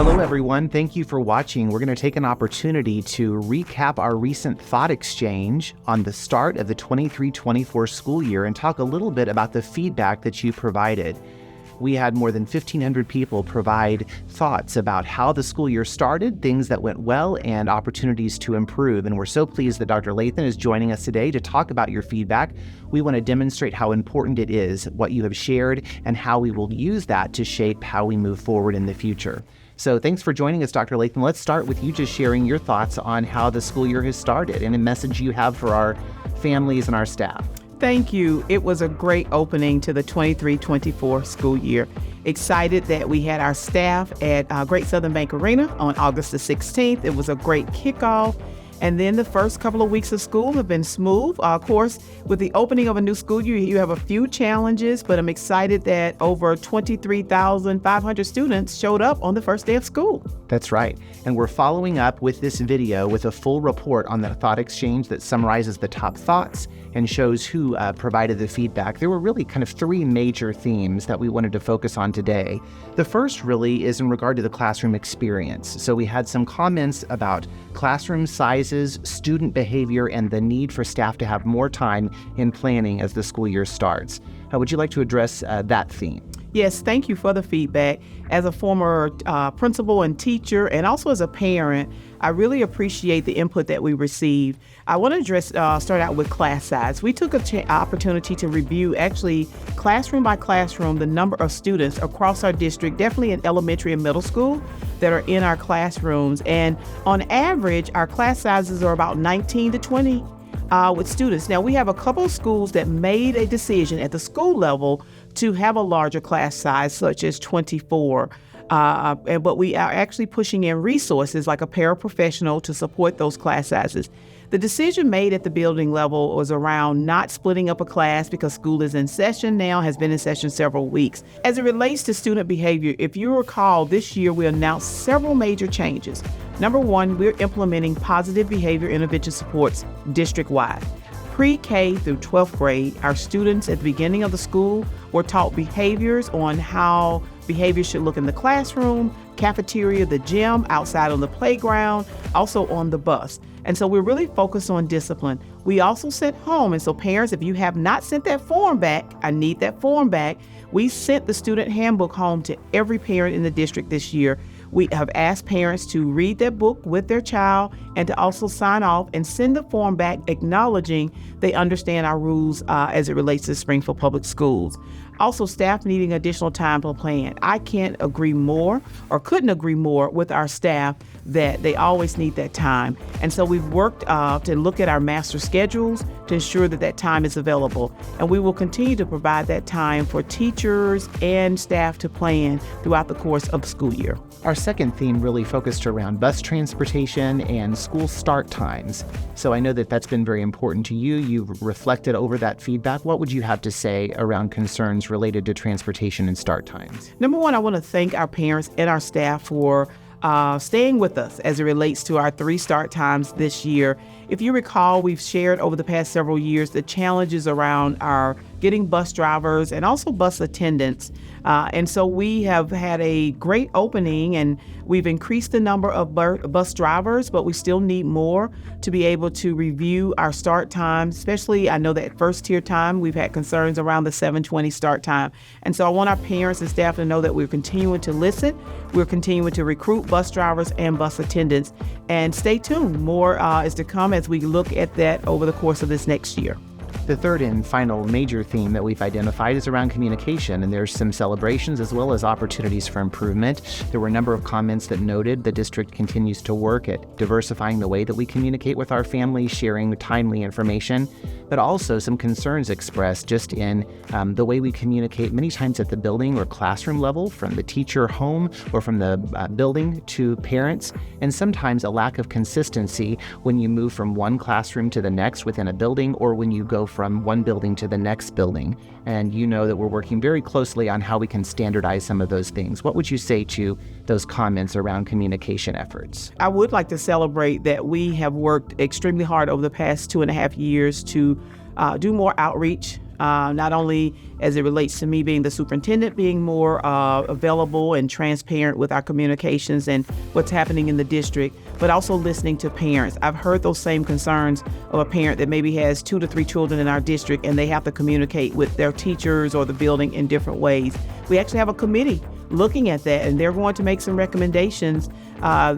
Hello, everyone. Thank you for watching. We're going to take an opportunity to recap our recent thought exchange on the start of the 23-24 school year and talk a little bit about the feedback that you provided. We had more than 1,500 people provide thoughts about how the school year started, things that went well, and opportunities to improve. And we're so pleased that Dr. Lathan is joining us today to talk about your feedback. We want to demonstrate how important it is, what you have shared, and how we will use that to shape how we move forward in the future. So thanks for joining us, Dr. Lathan. Let's start with you just sharing your thoughts on how the school year has started and a message you have for our families and our staff. Thank you. It was a great opening to the 23-24 school year. Excited that we had our staff at Great Southern Bank Arena on August the 16th. It was a great kickoff. And then the first couple of weeks of school have been smooth. Of course, with the opening of a new school year, you have a few challenges, but I'm excited that over 23,500 students showed up on the first day of school. That's right. And we're following up with this video with a full report on the thought exchange that summarizes the top thoughts and shows who provided the feedback. There were really kind of three major themes that we wanted to focus on today. The first really is in regard to the classroom experience. So we had some comments about classroom sizes, student behavior, and the need for staff to have more time in planning as the school year starts. Would you like to address that theme? Yes, thank you for the feedback. As a former principal and teacher, and also as a parent, I really appreciate the input that we received. I want to start out with class size. We took an opportunity to review, actually, classroom by classroom, the number of students across our district, definitely in elementary and middle school, that are in our classrooms. And on average, our class sizes are about 19 to 20 with students. Now, we have a couple of schools that made a decision at the school level to have a larger class size, such as 24. But we are actually pushing in resources like a paraprofessional to support those class sizes. The decision made at the building level was around not splitting up a class because school is in session now, has been in session several weeks. As it relates to student behavior, if you recall, this year we announced several major changes. Number one, we're implementing positive behavior intervention supports district-wide. Pre-K through 12th grade, our students at the beginning of the school were taught behaviors on how behavior should look in the classroom, cafeteria, the gym, outside on the playground, also on the bus. And so we're really focused on discipline. We also sent home, and so parents, if you have not sent that form back, I need that form back. We sent the student handbook home to every parent in the district this year. We have asked parents to read that book with their child and to also sign off and send the form back acknowledging they understand our rules as it relates to Springfield Public Schools. Also, staff needing additional time to plan. I can't agree more or couldn't agree more with our staff that they always need that time. And so we've worked to look at our master schedules to ensure that that time is available. And we will continue to provide that time for teachers and staff to plan throughout the course of the school year. Our second theme really focused around bus transportation and school start times. So I know that that's been very important to you. You've reflected over that feedback. What would you have to say around concerns related to transportation and start times? Number one, I want to thank our parents and our staff for staying with us as it relates to our 3 start times this year. If you recall, we've shared over the past several years the challenges around our getting bus drivers and also bus attendants. And so we have had a great opening, and we've increased the number of bus drivers, but we still need more to be able to review our start times. Especially, I know that first tier time, we've had concerns around the 7:20 start time. And so I want our parents and staff to know that we're continuing to listen. We're continuing to recruit bus drivers and bus attendants. And stay tuned. More is to come as we look at that over the course of this next year. The third and final major theme that we've identified is around communication, and there's some celebrations as well as opportunities for improvement. There were a number of comments that noted the district continues to work at diversifying the way that we communicate with our families, sharing timely information, but also some concerns expressed just in the way we communicate many times at the building or classroom level, from the teacher home or from the building to parents, and sometimes a lack of consistency when you move from one classroom to the next within a building, or when you go from one building to the next building. And you know that we're working very closely on how we can standardize some of those things. What would you say to those comments around communication efforts? I would like to celebrate that we have worked extremely hard over the past 2.5 years to do more outreach not only as it relates to me being the superintendent, being more available and transparent with our communications and what's happening in the district, but also listening to parents. I've heard those same concerns of a parent that maybe has 2 to 3 children in our district and they have to communicate with their teachers or the building in different ways. We actually have a committee looking at that, and they're going to make some recommendations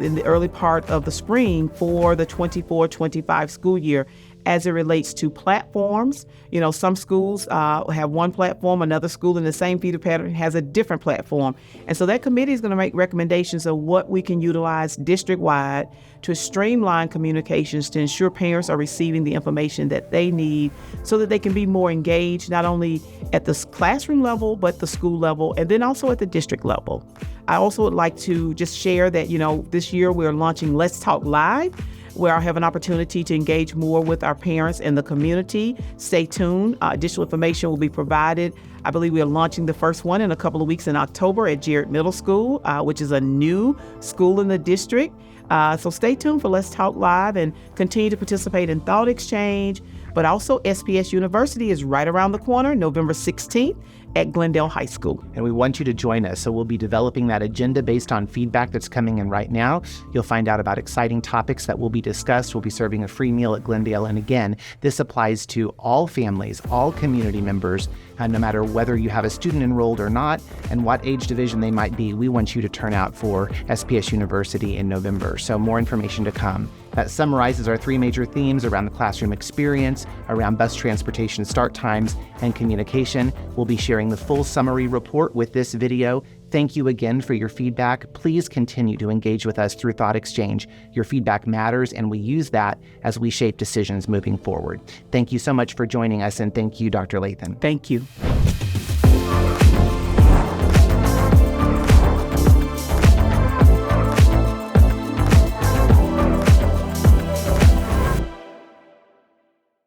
in the early part of the spring for the 24-25 school year as it relates to platforms. You know, some schools have one platform, another school in the same feeder pattern has a different platform. And so that committee is going to make recommendations of what we can utilize district-wide to streamline communications to ensure parents are receiving the information that they need so that they can be more engaged, not only at the classroom level, but the school level, and then also at the district level. I also would like to just share that, you know, this year we're launching Let's Talk Live, where I'll have an opportunity to engage more with our parents and the community. Stay tuned. Additional information will be provided. I believe we are launching the first one in a couple of weeks in October at Jarrett Middle School, which is a new school in the district. So stay tuned for Let's Talk Live and continue to participate in Thought Exchange. But also SPS University is right around the corner, November 16th at Glendale High School. And we want you to join us. So we'll be developing that agenda based on feedback that's coming in right now. You'll find out about exciting topics that will be discussed. We'll be serving a free meal at Glendale. And again, this applies to all families, all community members, no matter whether you have a student enrolled or not and what age division they might be. We want you to turn out for SPS University in November. So more information to come. That summarizes our 3 major themes around the classroom experience, around bus transportation start times, and communication. We'll be sharing the full summary report with this video. Thank you again for your feedback. Please continue to engage with us through Thought Exchange. Your feedback matters, and we use that as we shape decisions moving forward. Thank you so much for joining us, and thank you, Dr. Lathan. Thank you.